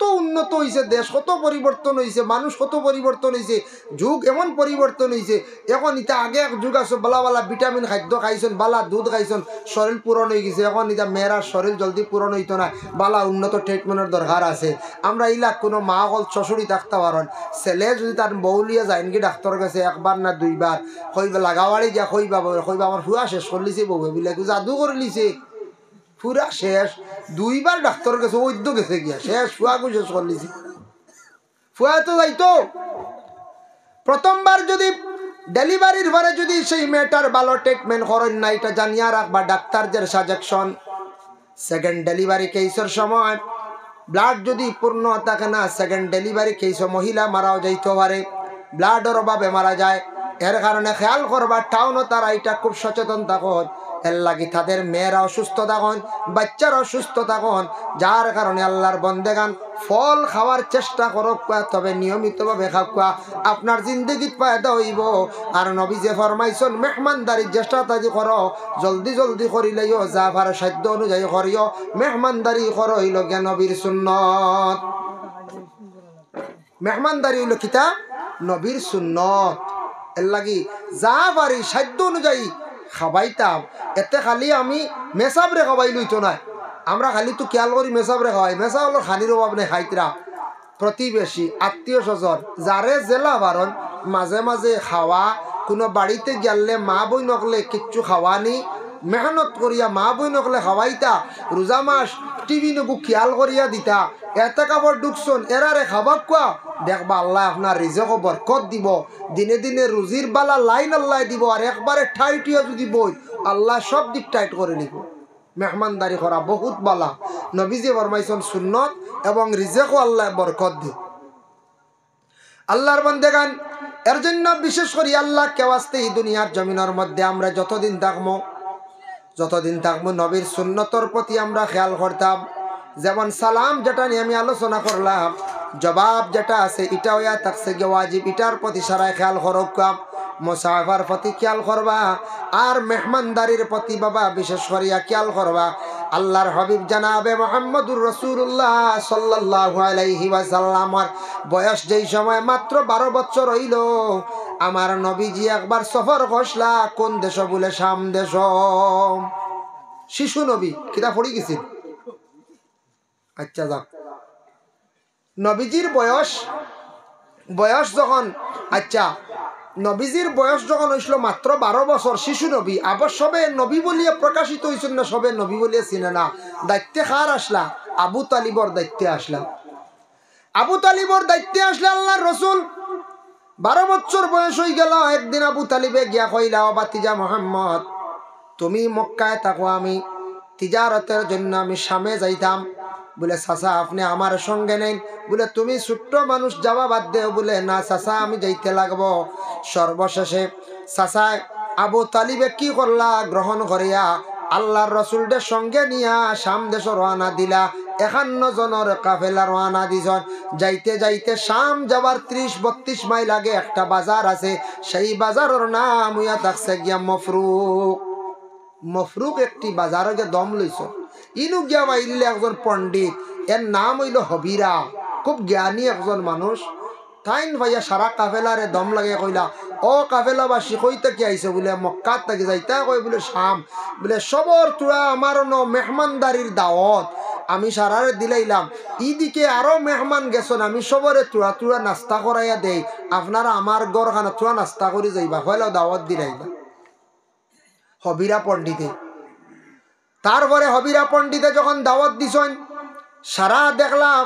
কত উন্নত হয়েছে দেশ, কত পরিবর্তন হয়েছে, মানুষ কত পরিবর্তন হয়েছে, যুগ এমন পরিবর্তন হয়েছে। এখন এটা আগে এক যুগ আছে বালা বালা ভিটামিন খাদ্য খাইছেন, বালা দুধ খাইছেন, শরীর পূরণ হয়ে গেছে। এখন এটা মেয়েরার শরীর জলদি পূরণ হইতো না, বালা উন্নত ট্রিটমেন্টের দরকার আছে। আমরা ইলাক কোনো মা হল শ্বশুরি থাকতে পারেন, ছেলে যদি তার বউলিয়া যায় নাকি ডাক্তার কাছে একবার না দুইবার, কইবা লাগাওয়াড়ি যা কইবা আমার ফুয়া শেষ করলিছে, বউ বলে জাদু করে লিছে, পুরা শেষ। দুইবার ডাক্তার গেছে, বৈদ্য গেছে গিয়া শেষ, ফুয়াকে শেষ করলিছে। ফুয়া তো যাইতো। প্রথমবার যদি ডেলিভারির পরে যদি সেই মেয়েটার ভালো ট্রিটমেন্ট করেন না, এটা জানিয়া রাখবা ডাক্তারদের সাজেশন। সেকেন্ড ডেলিভারি কেসের সময় ব্লাড যদি পূর্ণ থাকে না, সেকেন্ড ডেলিভারি কেসে মহিলা মারাও যাইতে পারে, ব্লাডের অভাবে মারা যায়। এর কারণে খেয়াল করবা টাউনও তারা এটা খুব সচেতন থাকুন। এর লাগি তাদের মেয়েরা অসুস্থ থাকুন, বাচ্চারা অসুস্থ থাকুন, যার কারণে আল্লাহর বন্দেগান ফল খাওয়ার চেষ্টা করো, তবে নিয়মিতভাবে খাওয়া আপনার জিন্দগিত ফায়দা হইব। আর নবী যে ফরমাইছেন মেহমানদারি চেষ্টা তাজি করো, জলদি জলদি করিলেও যা পারে সাধ্য অনুযায়ী করিও, মেহমানদারি করো হইল জ্ঞান নবীর সুন্নত। মেহমানদারি হইল কিতা? নবীর সুন্নত। এর লাগি যা পারি সাধ্য অনুযায়ী খাবাইতাম। এতে খালি আমি মেসাবরে খাবাই লইতো না, আমরা খালি তো খেয়াল করি মেসাবরে খাওয়াই, মেসা হলো খানির অভাব নেই খাইতরা। প্রতিবেশী আত্মীয় স্বজন যারে জেলা বারণ মাঝে মাঝে খাওয়া, কোনো বাড়িতে গেলে মা বই নকলে কিচ্ছু খাওয়ানি, মেহনত করিয়া মা বই নকলে খাওয়াইতা, রোজা মাস টিভি নবু খেয়াল করিয়া দিতা, এতে কাপড় ঢুকছন এরারে খাবার কোয়া, দেখবা আল্লাহ আপনার রিজক বরকত দিব, দিনে দিনে রুজির বালা লাইন আল্লাহ দিব। আর একবারে ঠাইটিয়া যদি বই আল্লাহ সব দিক টাইট করে নিব। মেহমানদারি করা বহুত বালা, নবীজি ফরমাইছেন সুন্নত, এবং রিজকও আল্লাহ বরকত দি। আল্লাহর বান্দেগান এর জন্য বিশেষ করে আল্লাহ কেওয়াস্তে এই দুনিয়ার জমিনের মধ্যে আমরা যতদিন থাকবো নবীর সুন্নতর প্রতি আমরা খেয়াল করতাম। যেমন সালাম যেটা নিয়ে আমি আলোচনা করলাম, জবাব যেটা আছে এটা হইয়া থাকছে গিয়ে ওয়াজিব, এটার প্রতি সারায় খেয়াল করবাম, মুসাফার প্রতি খেয়াল করবা, আর মেহমানদারির প্রতি বাবা বিশেষ করিয়া খেয়াল করবা। আল্লাহর হাবিব জানাবে মুহাম্মদুর রাসূলুল্লাহ সাল্লাল্লাহু আলাইহি ওয়াসাল্লামের বয়স যেই সময় মাত্র 12 বছর হইল, আমার নবীজি একবার সফর করলা, কোন দেশ বলে? শাম দেশ। শিশু নবী কিতা পড়ি গেছেন? আচ্ছা যাক, নবীজির বয়স যখন, আচ্ছা নবীজির বয়স যখন হয়েছিল মাত্র 12 বছর, শিশু নবী। আবার সবে নবী বলিয়া প্রকাশিত হয়েছেন না, সবে নবী বলিয়া চিনে না। দায়িত্বে কার আসলা? আবু তালিবর দায়িত্বে আসলা। আবু তালিবর দায়িত্বে আসলে আল্লাহর রসুল 12 বছর বয়স হয়ে গেল। একদিন আবু তালিবে গিয়া কইলা, ও বাতিজা মোহাম্মদ, তুমি মক্কায় থাকো, আমি তিজারতের জন্য আমি শামে যাইতাম। বলে চাচা আপনি আমার সঙ্গে নেন। বলে তুমি ছোট্ট মানুষ, যাওয়া বাদ দেও। বলে না চাচা আমি যাইতে লাগবো। সর্বশেষে চাচা আবু তালিবে কি করলা? গ্রহণ করিয়া আল্লাহর রসুলদের সঙ্গে নিয়া শাম দেশ রওনা দিলা। 51 জনের কাফেলা রওনা দিছন। যাইতে যাইতে শাম যাবার 30-32 মাইল আগে একটা বাজার আছে, সেই বাজারের নাম হইয়া থাকছে গিয়া মফরুক। একটি বাজারে গিয়ে দম লইছ। ইনু গিয়া বাইলে একজন পণ্ডিত, এর নাম হইল হবিরা, খুব জ্ঞানী একজন মানুষ। তাইন ভাইয়া সারা কাফেলারে দম লাগে কইলা, ও কাফেলাবাসী কইতে কি আইছে? বলে মক্কাত থেকে যাইতা কই বলে শাম। বলে সবর তোরা আমার মেহমানদারির দাওয়াত আমি সারারে দিলাইলাম, ইদিকে আরো মেহমান গেছন, আমি সবরে তোরা নাস্তা করাইয়া দেই, আপনারা আমার গড়খানা তোরা নাস্তা করে যাইবা, হইলো দাওয়াত দিলাইবা। হবিরা পণ্ডিতে, তারপরে হবিরা পণ্ডিতে যখন দাওয়াত দিছেন, সারা দেখলাম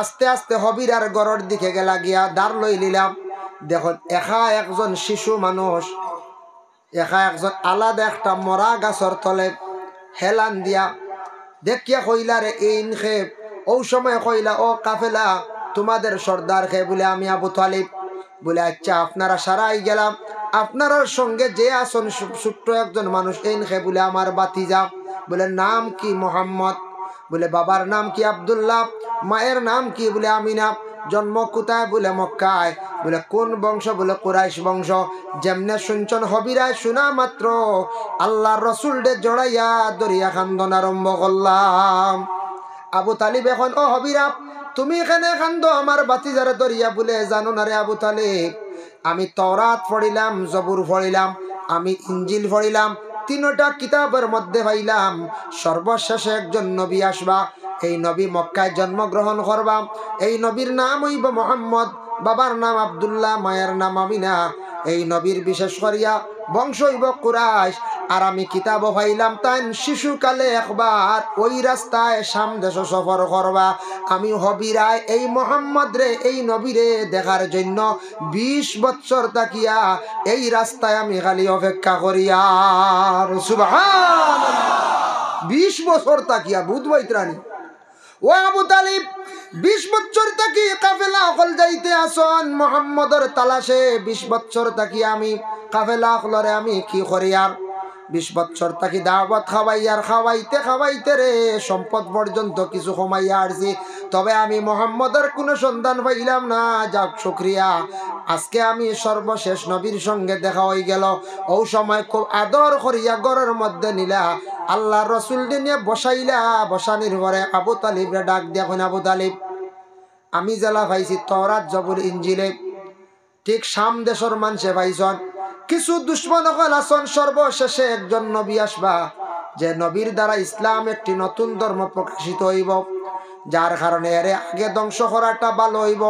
আস্তে আস্তে হবিরার গড়ের দিকে গেলা, গিয়া দাঁড় লই নিলাম। দেখুন একা একজন শিশু মানুষ, একা একজন আলাদা একটা মরা গাছর তলে হেলান দিয়া দেখিয়া কইলা, রে ইন খেপ। ও সময় কইলা, ও কাফেলা তোমাদের সর্দার খে। বলে আমি আবু তালিব। বলে আচ্ছা আপনারা সারাই গেলাম, আপনার সঙ্গে যে আসন ছোট্ট একজন মানুষ ইন খে। বলে আমার বাতিজা। বলে নাম কি? মোহাম্মদ। বলে বাবার নাম কি? আব্দুল্লাহ। মায়ের নাম কি? বলে আমিনা। জন্ম কোথায়? বলে মক্কায়। বলে কোন বংশ? বলে কুরাইশ বংশ। যেমনে শুনছন হবিরায় শোনা মাত্র আল্লাহর রসুল ডে জড়াইয়া দরিয়া খান্দন আরম্ভ করলাম। আবু তালিব এখন, ও হবিরা তুমি এখানে কান্দো আমার বাতিজারে দরিয়া বলে জানো না রে আবু তালিব, আমি তওরাত পড়িলাম, জবুর পড়িলাম, আমি ইঞ্জিল পড়িলাম, তিনটা কিতাবের মধ্যে পাইলাম সর্বশেষে একজন নবী আসবা, এই নবী মক্কায় জন্মগ্রহণ করবা, এই নবীর নাম হইব মুহাম্মদ, বাবার নাম আব্দুল্লাহ, মায়ের নাম আমিনা, এই নবীর বিশেষ করিয়া বংশ হইব কুরাইশ। আর আমি কিতাব পাইলাম তাই শিশুকালে একবার ওই রাস্তায় শাম দেশ সফর করবা, আমি হবিরায় এই মোহাম্মদ রে, এই নবীরে দেখার জন্য 20 বছর তাকিয়া এই রাস্তায় আমি খালি অপেক্ষা করিয়া। সুবহানাল্লাহ, 20 বছর তাকিয়া বুধবাইত্রানি। ও আবু তালিব 20 বছর তাকি কাফেলা অকল যাইতে আসন মোহাম্মদের তালাশে, 20 বছর তাকি আমি কাফেলা অকলরে আমি কি করি আর 20 বছর তাকি দাওয়াত খাওয়াই আর খাওয়াইতে খাওয়াইতে রে সম্পদ পর্যন্ত কিছু কমাইয়া আসছি, তবে আমি মোহাম্মদের কোনো সন্ধান পাইলাম না। যাক শুকরিয়া, আজকে আমি সর্বশেষ নবীর সঙ্গে দেখা হয়ে গেল। ও সময় খুব আদর করিয়া ঘরের মধ্যে নিলা, আল্লাহ রসুল নিয়ে বসাইলা, বসানির পরে আবু তালিবরে ডাক দিয়া কইন, আবু তালিব আমি জেলা পাইছি তওরাত জবুর ইঞ্জিলে, ঠিক শাম দেশের মানুষে পাইছন, কিছু দুশ্মন হল আসন, সর্বশেষে একজন নবী আসবা, যে নবীর দ্বারা ইসলাম একটি নতুন ধর্ম প্রকাশিত হইব, যার কারণে এর আগে ধ্বংস করাটা ভালো হইব।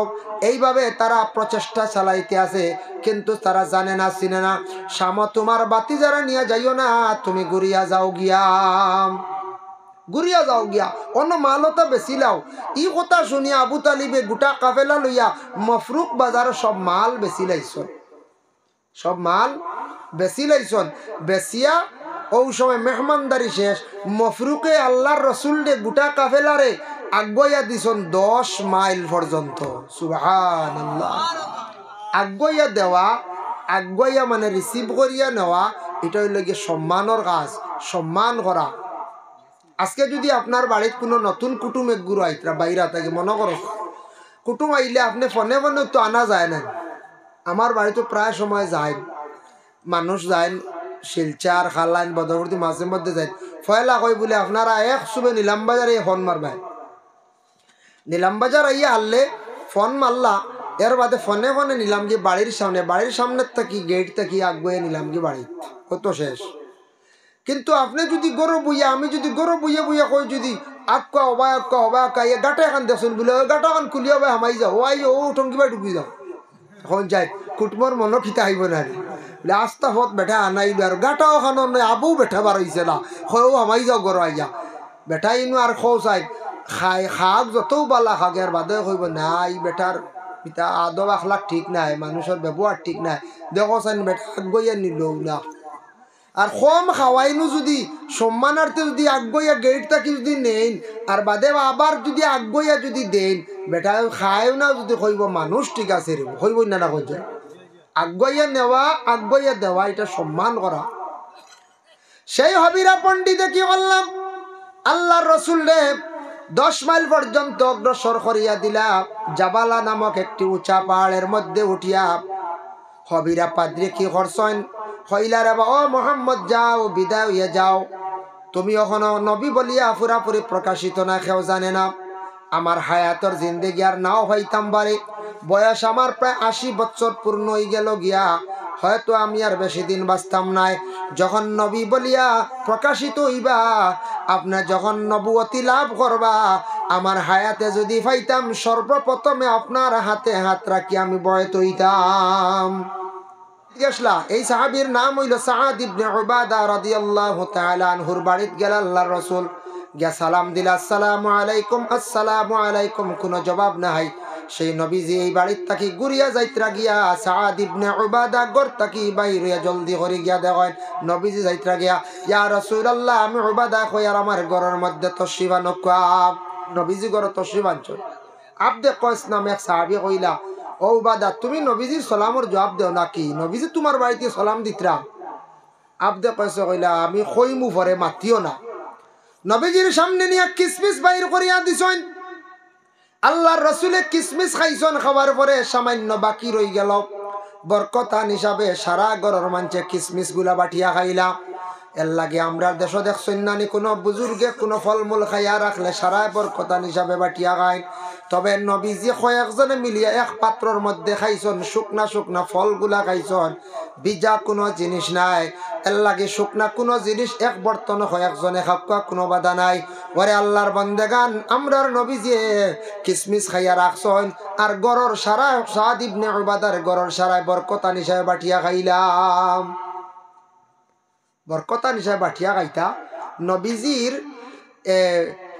এইভাবে তারা প্রচেষ্টা চালাইতে আছে, কিন্তু তারা জানে না, চিনে না। শাম তোমার বাতি যারা নিয়ে যাইও না, তুমি ঘুরিয়া যাও গিয়া, ঘুরিয়া যাও গিয়া, অন্য মালতা বেশি লাও। ই কথা শুনিয়া আবু তালিবে গোটা কাফেলা লইয়া মফরুক বাজার সব মাল বেশি লাইছন, সব মাল বেশি লাইছন। বেশিয়া ও সময় মেহমানদারি শেষ, মফরুকে আল্লাহর রসুল রে গোটা কাফেলারে আগুয়া দিছন 10 মাইল পর্যন্ত। সুবহানাল্লাহ, আগুয়া দেওয়া, আগুয়া মানে রিসিভ করিয়া নেওয়া, এটা হইল গিয়ে সম্মানের কাজ, সম্মান করা। আজকে যদি আপনার বাড়িতে কোনো নতুন কুটুম এক গুরু আইতরা বাইরা থাকে, মনে করো কুটুম আইলে আপনি ফোনে ফোনে তো আনা যায় না, আমার বাড়িতে প্রায় সময় যায় মানুষ, যায় শিলচার খালাইন বদরবর্তী মাঝে মধ্যে যায়, ফয়লা কই বলে আপনারা এক শুভে নিলাম বাজারে ফোন মারবেন, নিলাম বাজার আইয়া আনলে ফোন মারলা, এর বাদে ফোনে ফোনে নিলাম কি বাড়ির সামনে, বাড়ির সামনে থাকি গেট থাকি আগুয়ে নিলাম কি বাড়ি, কত শেষ। কিন্তু আপনি যদি গরু বইয়া, আমি যদি গরু বইয়া বইয়া কই যদি আক্কা হবা আক্কা হবা আক্কা, এ গাটা এখান দেখুন বলে ওই গাটা এখন খুলিয়া ভাই হামাই যাও, ও আই ও টঙ্কি ভাই ঢুকি যাও, এখন যাই কুটুমর মনো খিতা আইব না বলে আস্তা পথ বেঠা আনাইলো, আর গাটাও খানো নয় আবু বেঠা বার হইছে না, খয়ও হামাই যাও গরু আইয়া বেটা ইনো আর খো চাই খাই খাক যতও বালা খাগে, আর বাদে কইব নাই বেটার পিতা আদব আখলাক ঠিক নাই, মানুষের ব্যবহার ঠিক নাই, দেখো চাই বেটা গইয়া নিল না। আর কম খাওয়াইনো যদি সম্মানার্থে যদি আগুয়া গেট থাকি যদি নেন, আর বাদে আবার যদি আগুয়া যদি দেন, বেটা খায়ও না যদি কইব মানুষ ঠিক আছে রে, কইব না না কইছে আগুয়া নেওয়া আগুয়া দেওয়া, এটা সম্মান করা। সেই হবিরা পণ্ডিতে কি করলাম, আল্লাহ রসুল রে 10 মাইল পর্যন্ত অগ্রসর করিয়া দিলা, জাবালা নামক একটি উঁচা পাহাড়ের মধ্যে উঠিয়া হবিরা পাদ্রি কি করছেন, হইলা রে ও মোহাম্মদ যাও, বিদায় হইয়া যাও, তুমি এখনো নবী বলিয়া পুরাপুরি প্রকাশিত না, কেউ জানে না। আমার হায়াতর জিন্দেগি আর নাও হইতাম পারে, বয়স আমার প্রায় 80 বছর পূর্ণ হয়ে গেল গিয়া, হয়তো আমি আর বেশি দিন বাঁচতাম নাই। যখন নবী বলিয়া প্রকাশিত হইবা, আপনার যখন নবুয়তি লাভ করবা, আমার হায়াতে যদি পাইতাম, সর্বপ্রথমে আপনার হাতে হাত রাখি আমি বয়ত হইতাম। এই সাহাবীর নাম হইল সাআদ ইবনে উবাদা রাদিয়াল্লাহু তাআলা আনহুর বাড়িতে গেল আল্লাহর রাসূল, গিয়া সালাম দিলা, আসসালামু আলাইকুম, আসসালামু আলাইকুম, কোনো জবাব নাই। সেই নবীজি এই বাড়ির থাকি ঘুরিয়া যাইত্রা গিয়া সাআদ ইবনে উবাদা ঘর থাকি বাইর হইয়া জলদি করে গিয়া দেখেন নবীজি যাইত্রা গিয়া, ইয়া রাসূলুল্লাহ আমি উবাদা কই আর আমার ঘরের মধ্যে তশরিফ আনকা। নবীজি ঘর তশরিফ আনছো, আব্দে কয়স নামে এক সাহাবী কইলা, ও উবাদা তুমি নবীজির সালামর জবাব দেও নাকি, নবীজি তোমার বাড়িতে সালাম দিতরা। আব্দে কয়স কইলা আমি কইমু পরে মাতিও না। নবীজির সামনে নিয়া কিসমিস বাইর করিয়া দিছেন, আল্লাহর রাসূলে কিসমিস খাইছেন, খাওয়ার পরে সামান্য বাকি রই গেল, বরকতান হিসাবে সারা ঘরের মানুষে কিসমিস গুলা বাটিয়া খাইলা। এর লাগে আমরা দেশ দেখছেন নানি কোনো বুজুর্গে কোনো ফলমূল খাইয়া রাখলে সারা বরকতান হিসাবে বাটিয়া খায়, তবে নবীজি কয়েকজনে মিলিয়ে এক পাত্রর মধ্যে খাইছন শুকনা শুকনা ফলগুলা খাইছন বিজা কোনো জিনিস নাই এর লাগে শুকনা কোনো জিনিস এক বর্তন কয়েকজনে খাওয়া কোনো বাধা নাই ওরে আল্লাহর বন্দেগান আমরার নবীজি কিসমিস খাইয়া রাখছন আর গরর সারা সাদ ইবনে উবাদার গরর সারায় বরকতা নিশায় বাটিয়া খাইলাম বরকতা নিশায় বাটিয়া খাইতা নবীজির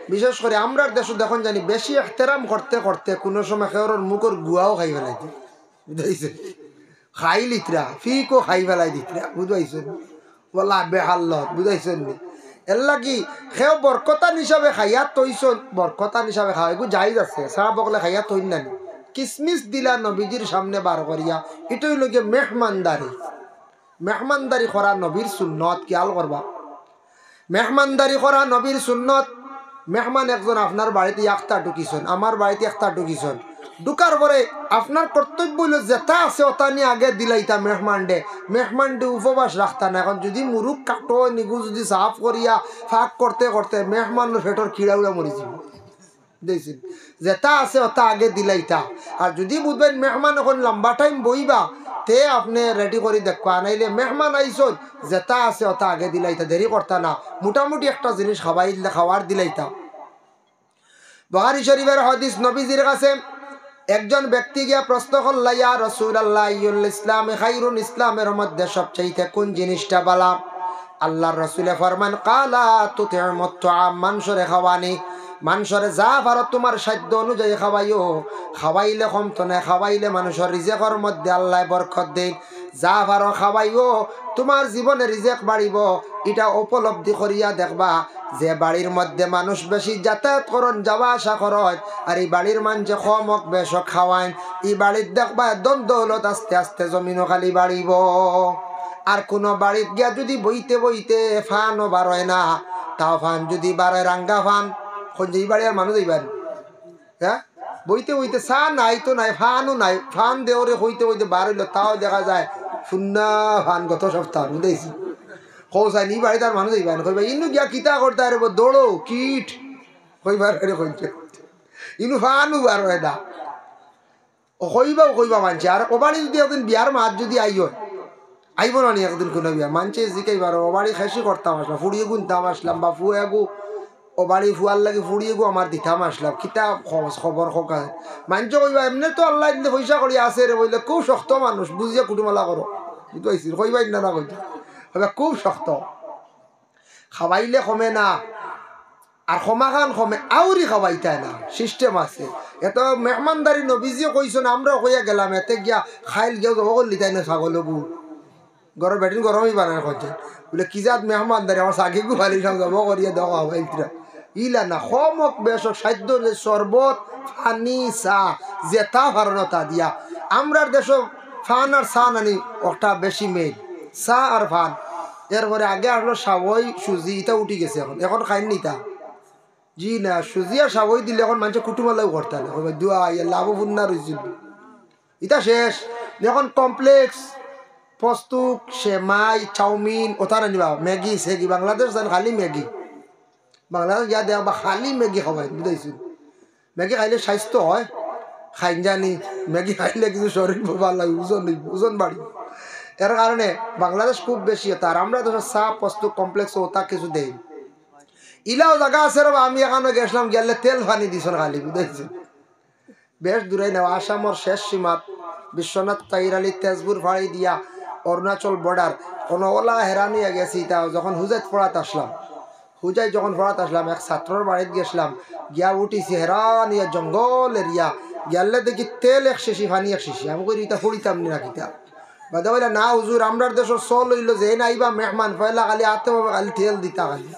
বিশেষ করে আমরার দেশ দেখুন জানি বেশি এহতেরাম করতে করতে কোনো সময় খেওর মুখর গুয়াও খাই ফেলাই দি বুঝাইছে খাই লিতরা ফিকও খাই ফেলাই দিতরা বুঝাইছেন বলা বেহাল্লত বুঝাইছেন নি এর লাগি সেও বরকতান হিসাবে খাইয়া তৈছন বরকতান হিসাবে খাওয়া এগুলো যাই যাচ্ছে সারা বকলে খাইয়া তৈন নানি কিসমিস দিলা নবীজির সামনে বার করিয়া এটাই লোকে মেহমানদারি করা নবীর সুন্নত খেয়াল করবা মেহমানদারি করা নবীর সুন্নত মেহমান একজন আপনার বাড়িতে একটা ঢুকিছেন আমার বাড়িতে একটা ঢুকিছেন ঢুকার পরে আপনার কর্তব্য হইল যেটা আছে ওটা নিয়ে আগে দিলাইতা মেহমানডে উপবাস রাখতা না এখন যদি মুরুখ কাটো নিগু যদি সাফ করিয়া ফাঁক করতে করতে মেহমানের ফেটর খিড়াউড়া মরি যাব দেখছেন যেটা আছে ওটা আগে দিলাইতা আর যদি বুঝবেন মেহমান এখন লম্বা টাইম বইবা তে আপনি রেডি করে দেখবা নাইলে মেহমান আইসন যেটা আছে ওটা আগে দিলাইতা দেরি করতা না মোটামুটি একটা জিনিস খাওয়ার দিলাইতা বুখারী শরীফের হাদিস নবীজির কাছে একজন ব্যক্তি গিয়া প্রশ্ন করলা ইয়া রাসূলুল্লাহ আইয়ুল ইসলাম খায়রুন ইসলামের মধ্যে সবচেয়ে কোন জিনিসটা ভালো আল্লাহর রাসূলে ফরমান কালা তুতিমুত তুআম মানসরে খাওয়ানি মানুষরে যা পারো তোমার সাধ্য অনুযায়ী খাওয়াইও খাওয়াইলে কমতো না খাওয়াইলে মানুষের রিজেকের মধ্যে আল্লাহ বরকত দেন যা পারো খাওয়াইও তোমার জীবনে রিজেক বাড়িব এটা উপলব্ধি করিয়া দেখবা যে বাড়ির মধ্যে মানুষ বেশি যাতায়াত করন যাওয়া আসা করেন আর এই বাড়ির মানুষে কমক বেশ খাওয়ান এই বাড়ির দেখবা দ্বন্দ্বলত আস্তে আস্তে জমিনও খালি বাড়িব আর কোনো বাড়িত গিয়া যদি বইতে বইতে ফানও বাড়য় না তাও ফান যদি বাড়ে রাঙ্গা ফান যেই বাড়ি আর মানুষ এইবার হ্যাঁ বইতে বইতে চা নাই তো নাই ফানও নাই ফান দেওরে হইতে হইতে বার হইল তাও দেখা যায় শূন্য ফান গত সপ্তাহ বুঝেছি কৌসাই নি বাড়ি তার মানুষ এইবার কইবা ইনু গিয়া কিতা করতে আরে দৌড়ো কিট কইবার কইতে ইনু ফানও বার হয় না কইবা মানছে আর ও বাড়ি যদি একদিন বিয়ার মাছ যদি আইব না নি একদিন কোনো বিয়া মানছে জিকাইবার ও বাড়ি খেসি করতাম আসলাম ফুড়িয়ে গুনতাম আসলাম বা ফুয়ে গু ও বাড়ি ফুয়ার লাগে ফুড়িয়ে গো আমার দিতাম আসলাম কিতা খবর খোকা মানছ কইবা এমনি তো আল্লাহ এমনি পয়সা করি আছে রে বললে খুব শক্ত মানুষ বুঝিয়া কুটুমালা করো বুঝতে পারছি কইবাই না না কইতে খুব শক্ত খাওয়াইলে কমে না আর ক্ষমাখান কমে আউরি খাওয়াইতাই না সিস্টেম আছে এত মেহমানদারি নবীজিও কইছো না আমরাও কইয়া গেলাম এতে গিয়া খাইল গিয়া জব করলি তাই না ছাগল গু ঘরের বেটিন গরমই বানায় করছে বলে কি জাত মেহমানদারি আমার সাকি গু খালি সব জব করিয়া দেওয়া খাওয়াইতরা ইলা না খমক বেশক সাধ্য শরবত পানি চা যেটা ভারণতা দিয়া আমরার দেশ ফান আর চা নানি ওটা বেশি মেয়ে চা আর ফান এরপরে আগে আসলো সাবই সুজি ইটা উঠি গেছে এখন খাইনি তা জি না সুজি আর সাবই দিলে এখন মানুষ কুটুমালাও করতে হবে দুয়া লাভপূর্ণ রয়েছিল ইটা শেষ এখন কমপ্লেক্স প্রস্তুত সেমাই চাউমিন ওটার আনিবা ম্যাগি সেগি বাংলাদেশ জান খালি ম্যাগি বাংলাদেশ গিয়া দেখ বা খালি ম্যাগি খাওয়াই বুঝাইছো ম্যাগি খাইলে স্বাস্থ্য হয় খাইন জানি ম্যাগি খাইলে কিছু শরীর ভালো লাগে ওজন বাড়ি এর কারণে বাংলাদেশ খুব বেশি তার আমরা তো চা প্রস্তুত কমপ্লেক্স ওটা কিছু দেই ইলাও জায়গা আছে রে আমি এখানে গেছিলাম গেলে তেল পানি দিছ খালি বুঝাইছো বেশ দূরে নেওয়া আসামর শেষ সীমাত বিশ্বনাথ তাইর আলী তেজপুর ফাড়ি দিয়া অরুণাচল বর্ডার কোনো ওলা হেরানিয়া গেছি তা যখন হুজাইত পড়াতে আসলাম হুজাই যখন পড়াতে আসলাম এক ছাত্রর বাড়িতে গেছিলাম গিয়া উঠিছি হেরানিয়া জঙ্গল এরিয়া গেলে দেখি তেল এক শিশি পানি এক শিশি আমি করি এটা ফুড়িতাম নি রাখিতা বাদা বলে না হুজুর আমরার দেশ চল হইল যে নাইবা মেহমান পয়লা খালি আতে খালি তেল দিতা খালি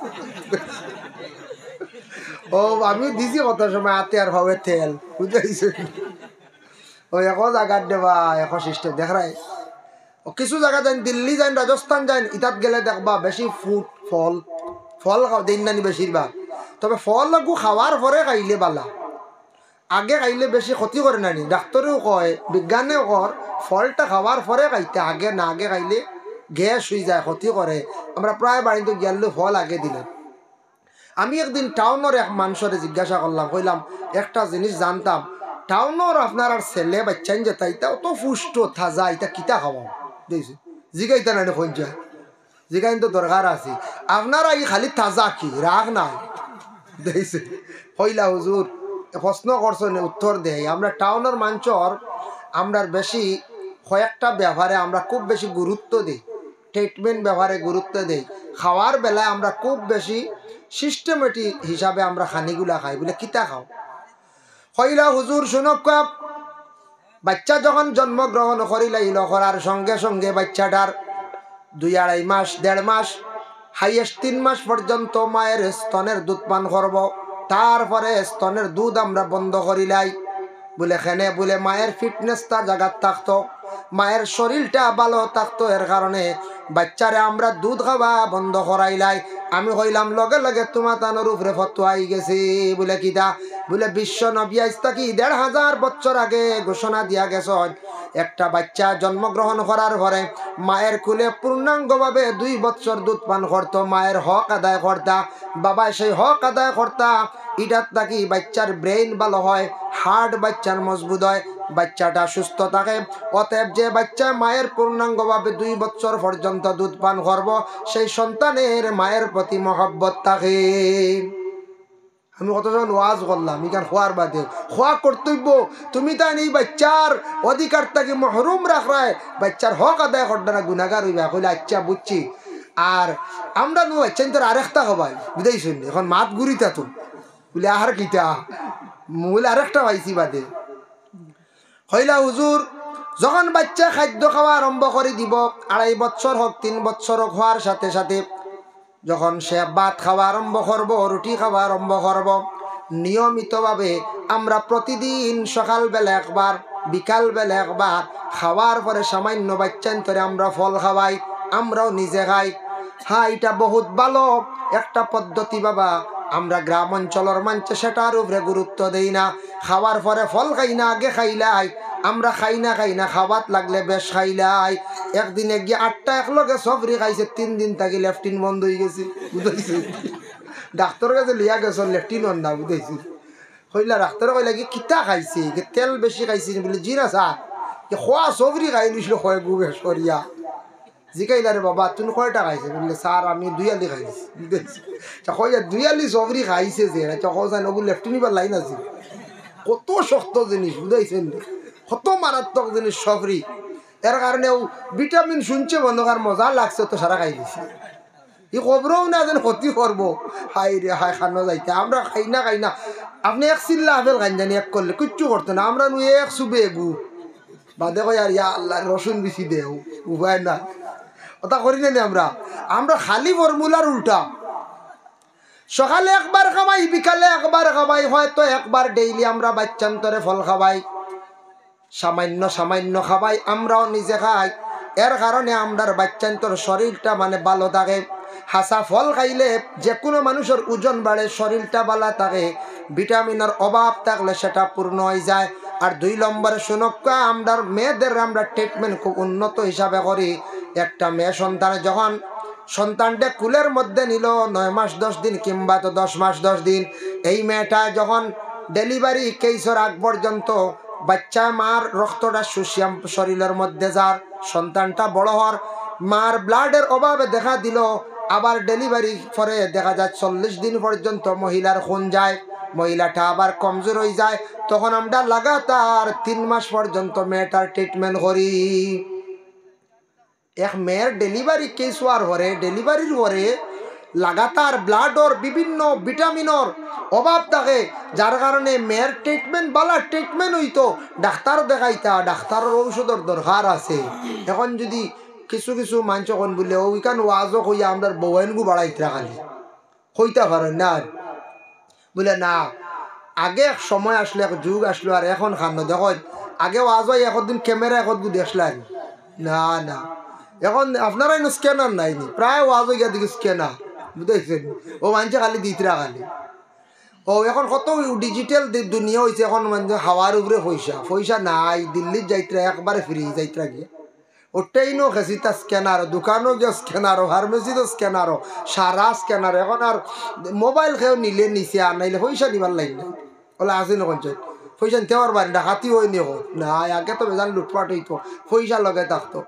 ও আমি দিছি কত সময় আতে আর ভাবে তেল বুঝাইছি ওই এখন জায়গার দেবা এখন সিস্টেম দেখায় ও কিছু জায়গা যান দিল্লি যান রাজস্থান যান ইতাত গেলে দেখবা বেশি ফুট ফল দিন নানি বেশিরভাগ তবে ফল লাগু খাওয়ার পরে খাইলে বালা আগে খাইলে বেশি ক্ষতি করে নানি ডাক্তারেও কয় বিজ্ঞানেও কর ফলটা খাওয়ার পরে খাইতে আগে না আগে খাইলে গ্যাস হয়ে যায় ক্ষতি করে আমরা প্রায় বাড়িতে গেলে ফল আগে দিলাম আমি একদিন টাউনের এক মানুষরে জিজ্ঞাসা করলাম কইলাম একটা জিনিস জানতাম টাউনের আপনার আর ছেলে বাচ্চান যেটা এটা অত পুষ্ট থাজা এটা কিতা খাওয়া দেখছি জিগাইতা না কোন যায় জিগাইন তো দরকার আছে আপনারা এই খালি তাজা কি রাগ নাই দেখছে হইলা হুজুর প্রশ্ন করছেন উত্তর দেয় আমরা টাউনের মানুষর আমরা বেশি কয়েকটা ব্যবহারে আমরা খুব বেশি গুরুত্ব দিই ট্রিটমেন্ট ব্যবহারে গুরুত্ব দেই খাওয়ার বেলায় আমরা খুব বেশি সিস্টেমেটিক হিসাবে আমরা খানিগুলা খাই বলে কিতা খাও হইলা হুজুর শুনক বাচ্চা যখন জন্মগ্রহণ করিলাইল করার সঙ্গে সঙ্গে বাচ্চাটার 2-2.5 মাস 1.5 মাস হাইয়েস্ট 3 মাস পর্যন্ত মায়ের স্তনের দুধ পান করব তারপরে স্তনের দুধ আমরা বন্ধ করিলাই বলে খেনে বলে মায়ের ফিটনেসটা জায়গাত থাকতো মায়ের শরীরটা ভালো থাকতো এর কারণে বাচ্চারে আমরা দুধ খাওয়া বন্ধ করাইলাই আমি কইলাম লগে লগে তোমার তানোর উপরে ফতোয়া আই গেছে বলে কিতা বলে বিশ্ব নবী আইস্তা কি 1500 বছর আগে ঘোষণা দিয়া গেছে একটা বাচ্চা জন্মগ্রহণ করার পরে মায়ের কুলে পূর্ণাঙ্গভাবে 2 বছর দুধ পান করতো মায়ের হক আদায় করতা বাবা সেই হক আদায় করতা এটার থাকি বাচ্চার ব্রেইন ভালো হয় হার্ট বাচ্চার মজবুত হয় বাচ্চাটা সুস্থ থাকে অতএব যে বাচ্চা মায়ের পূর্ণাঙ্গভাবে 2 বছর পর্যন্ত দুধ পান করব সেই সন্তানের মায়ের প্রতি মহব্বত থাকে আমি কতজন ওয়াজ করলাম এখান খোয়ার বাদে খোয়া কর্তব্য তুমি তাই এই বাচ্চার অধিকার থেকে মহরুম রাখরায় বাচ্চার হক আদায় করতে না গুনাগার হইবা কইলে আচ্ছা বুঝছি আর আমরা নো বাচ্চা তোর আরেকটা হবাই বুঝাই শুনি এখন মাত গুড়িতা তো বলে আর কিতা মূল আরেকটা পাইছি বাদে হইলা হুজুর যখন বাচ্চা খাদ্য খাওয়া আরম্ভ করে দিব 2.5 বছর হোক 3 বছর হোক হওয়ার সাথে সাথে যখন সে ভাত খাওয়া আরম্ভ করব রুটি খাওয়া আরম্ভ করব নিয়মিতভাবে আমরা প্রতিদিন সকালবেলা একবার বিকালবেলা একবার খাওয়ার পরে সামান্য বাচ্চান্তরে আমরা ফল খাওয়াই আমরাও নিজে খাই হ্যাঁ এটা বহুত ভালো একটা পদ্ধতি বাবা আমরা গ্রাম অঞ্চলের মানুষ সেটার উপরে গুরুত্ব দেই না খাওয়ার পরে ফল খাই না আগে খাইলাই আমরা খাই না খাওয়াত লাগলে বেশ খাইলাই একদিনে গিয়ে 8টা একলগে সবরি খাইছে 3 দিন থাকি লেফটিন বন্ধ হয়ে গেছে বুঝাইছি ডাক্তারের কাছে লিয়া গেছে লেফটিন বন্ধ বুঝাইছি হইলা ডাক্তারে কইলা কি কিতা খাইছে তেল বেশি খাইছে বলে জি না স্যার খোয়া সবরি খাই নিছিল হয় গুবে সরিয়া জিকাইলা রে বাবা তুমি কয়টা খাইছে বললে স্যার আমি 2 আলি খাইছি বুঝাইছি কইয়া 2 আলি সবরি খাইছে যে চকো জানো বলে লেফটিন বা লাইন আছে কত শক্ত জিনিস বুঝাইছেন কত মারাত্মক জিনিস সবরি এর কারণেও ভিটামিন শুনছে বন্ধকার মজা লাগছে তো সারা খাই দিছে ই খবরও না যেন ক্ষতি করবো হাই রে হাই খানো যাইতে আমরা খাই না আপনি এক চিল্লা আপেল খাই জানি এক করলে কিচ্ছু করতো না আমরা নু এক চুবে এগু বাদে কই আর ইয়া আল্লাহ রসুন বেশি দেও উপায় না ওটা করি না আমরা খালি ফর্মুলার উল্টা সকালে একবার খাওয়াই বিকালে একবার খাওয়াই হয়তো একবার ডেইলি আমরা বাচ্চান্তরে ফল খাওয়াই সামান্য খাওয়াই আমরাও নিজে খাই এর কারণে আমরার বাচ্চান্তর শরীরটা মানে ভালো থাকে হাসা ফল খাইলে যে কোনো মানুষের ওজন বাড়ে শরীরটা ভালো থাকে ভিটামিনের অভাব থাকলে সেটা পূর্ণ হয়ে যায় আর 2 নম্বরে শুনক্কা আমরার মেয়েদের আমরা ট্রিটমেন্ট খুব উন্নত হিসাবে করি একটা মেয়ে সন্তান যখন সন্তানটা কুলের মধ্যে নিল 9 মাস 10 দিন কিংবা তো 10 মাস 10 দিন এই মেয়েটা যখন ডেলিভারি কেসের আগ পর্যন্ত বাচ্চা মার রক্তটা শুষিয়াম শরীরের মধ্যে যার সন্তানটা বড় হওয়ার মার ব্লাডের অভাবে দেখা দিল আবার ডেলিভারি পরে দেখা যায় 40 দিন পর্যন্ত মহিলার খুন যায় মহিলাটা আবার কমজোর হয়ে যায় তখন আমরা লাগাতার 3 মাস পর্যন্ত মেয়েটার ট্রিটমেন্ট করি এক মেয়ের ডেলিভারি কেস হওয়ার পরে ডেলিভারির পরে লাগাতার ব্লাডর বিভিন্ন ভিটামিনের অভাব থাকে যার কারণে মেয়ের ট্রিটমেন্ট বালা ট্রিটমেন্ট হইতো ডাক্তারও দেখাইতা ডাক্তারের ঔষধের দরকার আছে এখন যদি কিছু মানুষ কোন বলে ওইখান ওয়াজও কইয়া আমরা বউয়েনগু বাড়াইতে খালি হইতে পারেন না বলে না আগে এক সময় আসলো এক যুগ আসলো আর এখন খানো দেখো আগে ওয়াজ হয় একদিন ক্যামেরা একদু দেখলেন না এখন আপনারা স্ক্যানার নাইনি প্রায় ওয়াজ হইয়া দিকে স্ক্যানার বুঝতেছেন ও মানুষে খালি দিতরা খালি ও এখন কত ডিজিটাল দুনিয়া হয়েছে এখন মানে হাওয়ার উপরে পয়সা নাই দিল্লির যাইতরা একবারে ফ্রি যাইতরা গিয়ে ও ট্রেনও খেসিতা স্ক্যানার দোকানও গিয়ে স্ক্যানারও ফার্মেসিতেও স্ক্যানারও সারা স্ক্যানার এখন আর মোবাইল খেয়েও নিলে নিচে আর নাইলে পয়সা নিবার লাইন নাই ওলা আসি না কঞ্চায়েত পয়সা দেওয়ার বাড়ি ডাকাতি হয়নি না আগে তো বেজান লুটপাট হইতো পয়সা লগে থাকতো